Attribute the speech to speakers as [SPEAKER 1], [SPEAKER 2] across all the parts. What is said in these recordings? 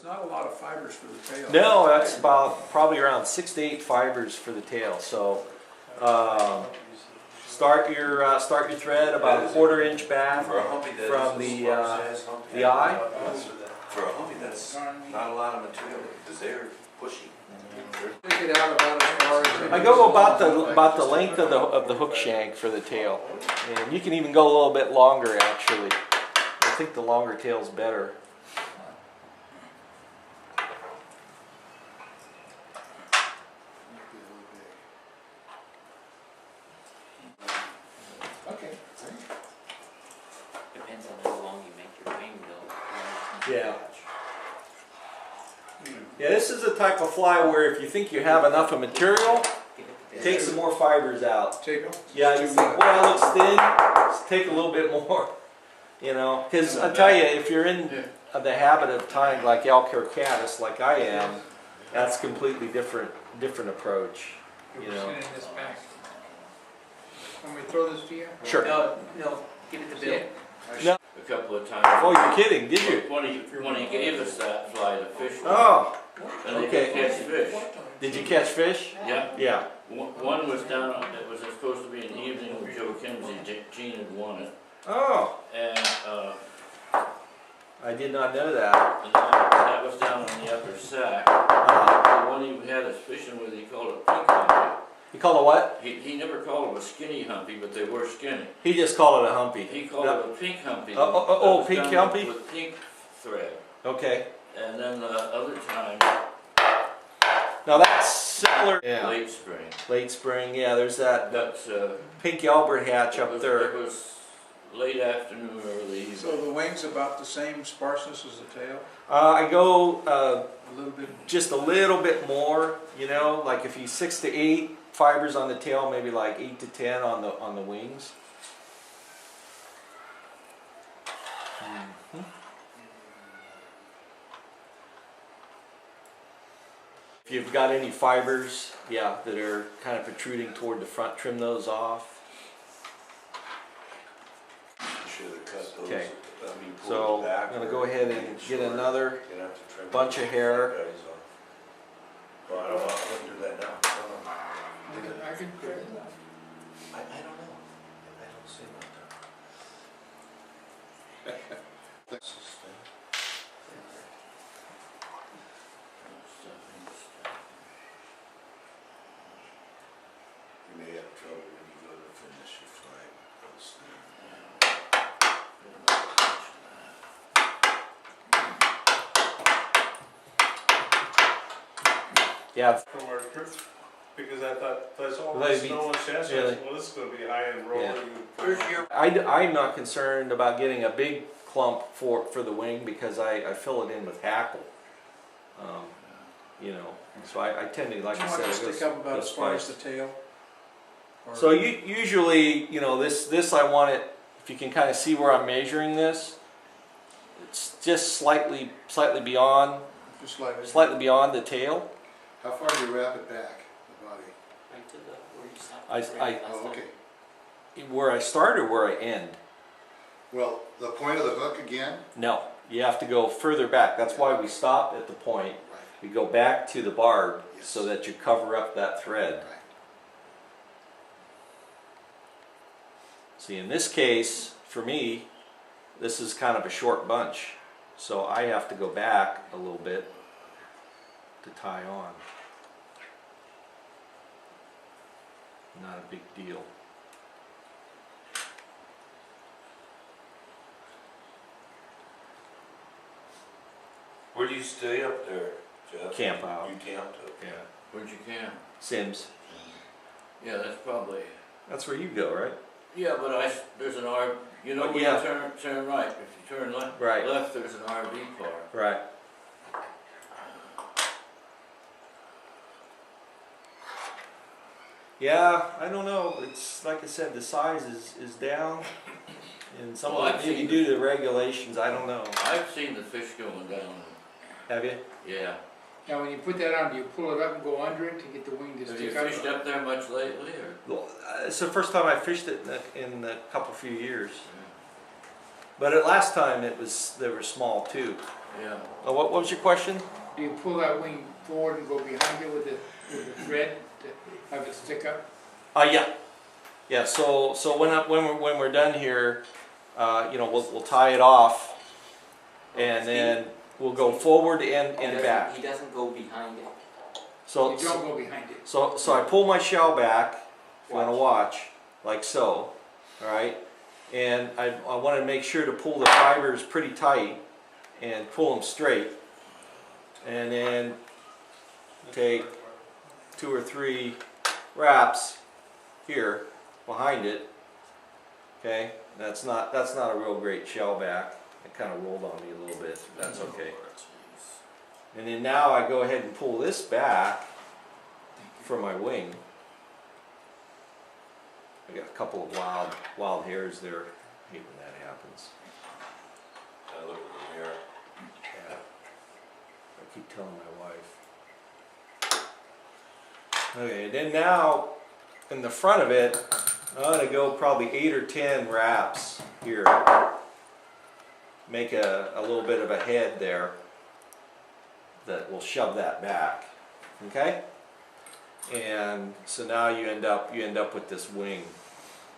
[SPEAKER 1] it's not a lot of fibers for the tail.
[SPEAKER 2] No, that's about probably around 6 to 8 fibers for the tail. So start your thread about a 1/4 inch back from the eye.
[SPEAKER 3] For a humpy, that's not a lot of material because they're pushy.
[SPEAKER 1] Take it out about as far as
[SPEAKER 2] I go about the length of the hook shank for the tail, and you can even go a little bit longer actually. I think the longer tail's better.
[SPEAKER 1] Okay.
[SPEAKER 4] Depends on how long you make your wing though.
[SPEAKER 2] Yeah. Yeah, this is the type of fly where if you think you have enough of material, take some more fibers out.
[SPEAKER 1] Take them?
[SPEAKER 2] Yeah, you think, well, it looks thin, let's take a little bit more. You know, because I tell you, if you're in the habit of tying like elk or caddis, like I am, that's completely different approach. You know.
[SPEAKER 1] In this pack. Can we throw this to you?
[SPEAKER 2] Sure.
[SPEAKER 4] No, give it to Bill.
[SPEAKER 2] No.
[SPEAKER 5] A couple of times.
[SPEAKER 2] Oh, you're kidding? Did you?
[SPEAKER 5] When he gave us that fly to fish with,
[SPEAKER 2] Oh,
[SPEAKER 5] and they
[SPEAKER 2] okay.
[SPEAKER 5] could catch fish.
[SPEAKER 2] Did you catch fish?
[SPEAKER 5] Yeah.
[SPEAKER 2] Yeah.
[SPEAKER 5] One was down, it was supposed to be an evening with Joe Kimsey, Gene had won it.
[SPEAKER 2] Oh,
[SPEAKER 5] And
[SPEAKER 2] I did not know that.
[SPEAKER 5] that was down on the upper sack. The one he had us fishing with, he called it pink humpy.
[SPEAKER 2] You call it what?
[SPEAKER 5] He never called it a skinny humpy, but they were skinny.
[SPEAKER 2] He just called it a humpy.
[SPEAKER 5] He called it a pink humpy.
[SPEAKER 2] Oh,
[SPEAKER 5] that was
[SPEAKER 2] pink
[SPEAKER 5] done
[SPEAKER 2] humpy?
[SPEAKER 5] With pink thread.
[SPEAKER 2] Okay.
[SPEAKER 5] And then the other time,
[SPEAKER 2] Now that's similar. Yeah.
[SPEAKER 5] late spring.
[SPEAKER 2] Late spring. Yeah. There's that
[SPEAKER 5] That's
[SPEAKER 2] pink Albert hatch up
[SPEAKER 5] It
[SPEAKER 2] there.
[SPEAKER 5] was late afternoon, early evening.
[SPEAKER 1] So the wing's about the same sparseness as the tail?
[SPEAKER 2] I go
[SPEAKER 1] A little bit?
[SPEAKER 2] just a little bit more. You know, like if you 6 to 8 fibers on the tail, maybe like 8 to 10 on the wings. If you've got any fibers, yeah, that are kind of protruding toward the front, trim those off.
[SPEAKER 3] Should have cut those.
[SPEAKER 2] Okay.
[SPEAKER 3] I mean, pull
[SPEAKER 2] So
[SPEAKER 3] it back
[SPEAKER 2] I'm going to
[SPEAKER 3] or
[SPEAKER 2] go ahead and
[SPEAKER 3] make it
[SPEAKER 2] get
[SPEAKER 3] shorter.
[SPEAKER 2] another
[SPEAKER 3] You're gonna have to trim
[SPEAKER 2] bunch of hair.
[SPEAKER 3] these guys off. Well, I wouldn't do that now. No.
[SPEAKER 1] I can try it.
[SPEAKER 3] I don't know. I don't see that. You may have trouble when you go to finish your fly.
[SPEAKER 2] Yeah.
[SPEAKER 6] From our trip, because I thought, that's all
[SPEAKER 2] Well,
[SPEAKER 6] the
[SPEAKER 2] they'd be-
[SPEAKER 6] snow and chest, I
[SPEAKER 2] yeah,
[SPEAKER 6] said, well, this is gonna be high and rolling.
[SPEAKER 2] I'm not concerned about getting a big clump for the wing because I fill it in with hackle. You know, so I tend to, like
[SPEAKER 1] Do
[SPEAKER 2] I
[SPEAKER 1] you want
[SPEAKER 2] said,
[SPEAKER 1] to
[SPEAKER 2] it goes-
[SPEAKER 1] stick up about
[SPEAKER 2] goes
[SPEAKER 1] as far as
[SPEAKER 2] twice.
[SPEAKER 1] the tail? Or-
[SPEAKER 2] So usually, you know, this I want it, if you can kind of see where I'm measuring this, it's just slightly beyond,
[SPEAKER 1] Just like
[SPEAKER 2] slightly beyond the tail.
[SPEAKER 7] How far do you wrap it back, the body?
[SPEAKER 4] Right to the where you stopped.
[SPEAKER 2] I-
[SPEAKER 4] the
[SPEAKER 2] I-
[SPEAKER 4] thread last
[SPEAKER 7] Oh,
[SPEAKER 4] time.
[SPEAKER 7] okay.
[SPEAKER 2] Where I start or where I end?
[SPEAKER 7] Well, the point of the hook again?
[SPEAKER 2] No, you have to go further back. That's why we stopped at the point.
[SPEAKER 7] Right,
[SPEAKER 2] We go back to the barb
[SPEAKER 7] Yes.
[SPEAKER 2] so that you cover up that thread.
[SPEAKER 7] right.
[SPEAKER 2] See, in this case, for me, this is kind of a short bunch. So I have to go back a little bit to tie on. Not a big deal.
[SPEAKER 3] Where do you stay up there, Jeff?
[SPEAKER 2] Camp out.
[SPEAKER 3] You camped up?
[SPEAKER 2] Yeah.
[SPEAKER 5] Where'd you camp?
[SPEAKER 2] Sims.
[SPEAKER 5] Yeah, that's probably.
[SPEAKER 2] That's where you go, right?
[SPEAKER 5] Yeah, but there's an RV. You know,
[SPEAKER 2] Oh,
[SPEAKER 5] when
[SPEAKER 2] yeah.
[SPEAKER 5] you turn right. If you turn left,
[SPEAKER 2] Right.
[SPEAKER 5] there's an RV park.
[SPEAKER 2] Right. Yeah, I don't know. It's like I said, the size is down, and some
[SPEAKER 5] Well,
[SPEAKER 2] of
[SPEAKER 5] I've
[SPEAKER 2] it maybe
[SPEAKER 5] seen
[SPEAKER 2] due to the regulations. I don't know.
[SPEAKER 5] I've seen the fish going down.
[SPEAKER 2] Have you?
[SPEAKER 5] Yeah.
[SPEAKER 1] Now, when you put that on, do you pull it up and go under it to get the wing to
[SPEAKER 5] Have you
[SPEAKER 1] stick up?
[SPEAKER 5] fished up there much lately, or?
[SPEAKER 2] Well, it's the first time I fished it in a few years. But at last time they were small too.
[SPEAKER 5] Yeah.
[SPEAKER 2] What was your question?
[SPEAKER 1] Do you pull that wing forward and go behind it with the thread to have it stick up?
[SPEAKER 2] Yeah. Yeah, so when we're done here, you know, we'll tie it off, and then we'll go forward and back.
[SPEAKER 4] He doesn't go behind it.
[SPEAKER 2] So
[SPEAKER 1] You don't go behind it.
[SPEAKER 2] so I pull my shell back. If you want to watch, like so, all right. And I want to make sure to pull the fibers pretty tight and pull them straight, and then take 2 or 3 wraps here behind it. Okay, that's not a real great shell back. It kind of rolled on me a little bit. That's okay. And then now I go ahead and pull this back for my wing. I got a couple of wild hairs there. I hate when that happens.
[SPEAKER 3] I look at the mirror.
[SPEAKER 2] Yeah. I keep telling my wife. Okay, then now in the front of it, I'm gonna go probably 8 or 10 wraps here. Make a little bit of a head there that will shove that back. Okay? And so now you end up with this wing.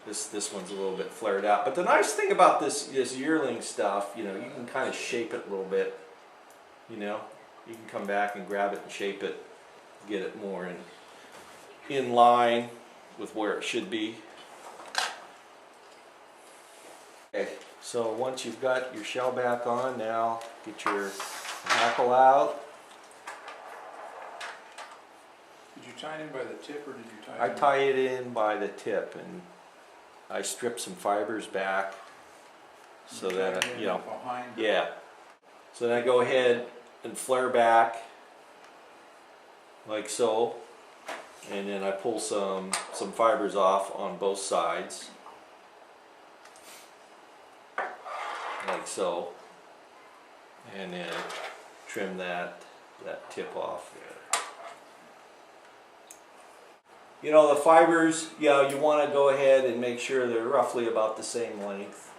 [SPEAKER 2] This one's a little bit flared out. But the nice thing about this yearling stuff, you know, you can kind of shape it a little bit. You know, you can come back and grab it and shape it, get it more in line with where it should be. Okay, so once you've got your shell back on, now get your hackle out.
[SPEAKER 1] Did you tie it in by the tip or did you tie
[SPEAKER 2] I
[SPEAKER 1] it in?
[SPEAKER 2] tie it in by the tip, and I strip some fibers back so
[SPEAKER 1] You
[SPEAKER 2] that,
[SPEAKER 1] tie it in
[SPEAKER 2] you know,
[SPEAKER 1] behind.
[SPEAKER 2] yeah. So then I go ahead and flare back like so, and then I pull some fibers off on both sides like so, and then trim that tip off there. You know, the fibers, you know, you want to go ahead and make sure they're roughly about the same length.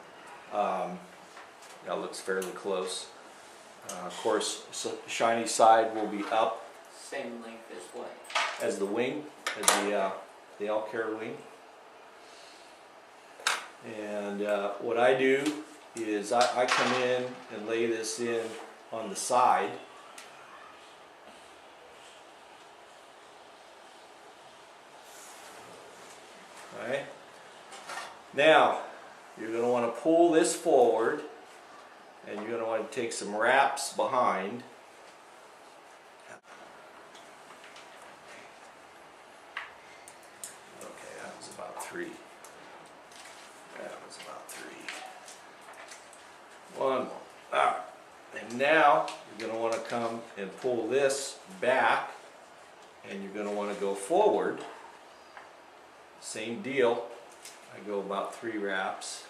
[SPEAKER 2] That looks fairly close. Of course, shiny side will be up
[SPEAKER 4] Same length as what?
[SPEAKER 2] as the wing, as the elk hair wing. And what I do is I come in and lay this in on the side. Alright. Now, you're going to want to pull this forward, and you're going to want to take some wraps behind. Okay, that was about 3. That was about 3. One more. Alright. And now, you're going to want to come and pull this back, and you're going to want to go forward. Same deal. I go about 3 wraps.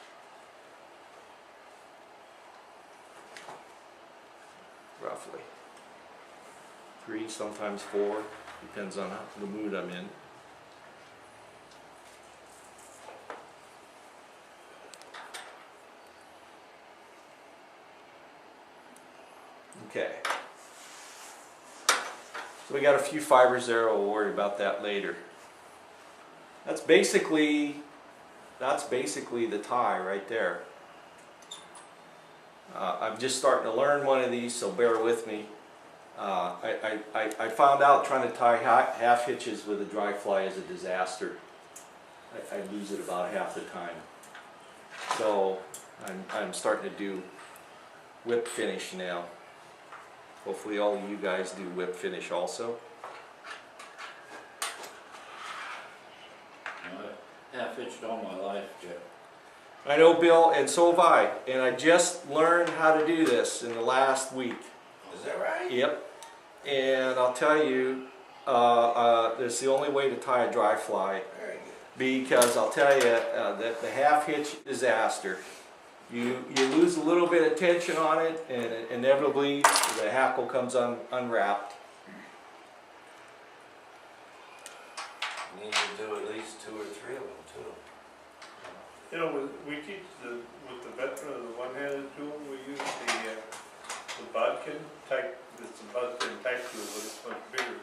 [SPEAKER 2] Roughly. 3, sometimes 4. Depends on the mood I'm in. Okay. So we got a few fibers there. We'll worry about that later. That's basically the tie right there. I'm just starting to learn one of these, so bear with me. I found out trying to tie half hitches with a dry fly is a disaster. I lose it about half the time. So I'm starting to do whip finish now. Hopefully all of you guys do whip finish also.
[SPEAKER 5] I have hitched all my life, Jeff.
[SPEAKER 2] I know, Bill, and so have I. And I just learned how to do this in the last week.
[SPEAKER 3] Is that right?
[SPEAKER 2] Yep. And I'll tell you, it's the only way to tie a dry fly.
[SPEAKER 3] Very good.
[SPEAKER 2] Because I'll tell you, that the half hitch disaster. You lose a little bit of tension on it, and inevitably the hackle comes unwrapped.
[SPEAKER 3] You need to do at least 2 or 3 of them too.
[SPEAKER 6] You know, we teach with the veteran of the one-handed tool, we use the bodkin type, it's a bodkin type tool, but it's much bigger.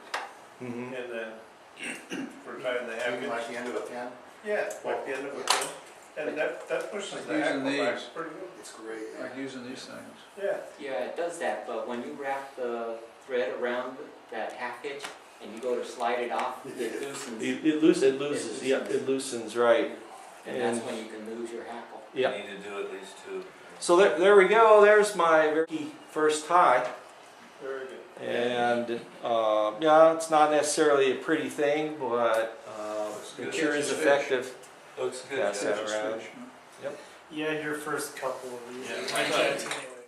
[SPEAKER 2] Mm-hmm.
[SPEAKER 6] And then for tying the
[SPEAKER 7] You
[SPEAKER 6] hackage.
[SPEAKER 7] mean like the end of a pen?
[SPEAKER 6] Yeah, like the end of a pin. And that pushes
[SPEAKER 8] Like
[SPEAKER 6] the
[SPEAKER 8] using
[SPEAKER 6] hackle back
[SPEAKER 8] these.
[SPEAKER 6] pretty good.
[SPEAKER 7] It's great. yeah.
[SPEAKER 8] Like using these things.
[SPEAKER 6] Yeah.
[SPEAKER 4] Yeah, it does that, but when you wrap the thread around that hackage and you go to slide it off, it loosens.
[SPEAKER 2] It loses, yep, it loosens, right.
[SPEAKER 4] And that's when you can lose your hackle.
[SPEAKER 3] You
[SPEAKER 2] Yep.
[SPEAKER 3] need to do at least two.
[SPEAKER 2] So there we go, there's my very first tie.
[SPEAKER 6] Very good.
[SPEAKER 2] And, yeah, it's not necessarily a pretty thing, but, it
[SPEAKER 3] good.
[SPEAKER 2] sure is
[SPEAKER 8] Fish.
[SPEAKER 2] effective.
[SPEAKER 3] Looks good.
[SPEAKER 2] Pass that
[SPEAKER 3] Judge.
[SPEAKER 2] around.
[SPEAKER 9] Yeah, your first couple of these.
[SPEAKER 5] Yeah,
[SPEAKER 9] You
[SPEAKER 5] I
[SPEAKER 9] might
[SPEAKER 5] thought-
[SPEAKER 9] get to anyway.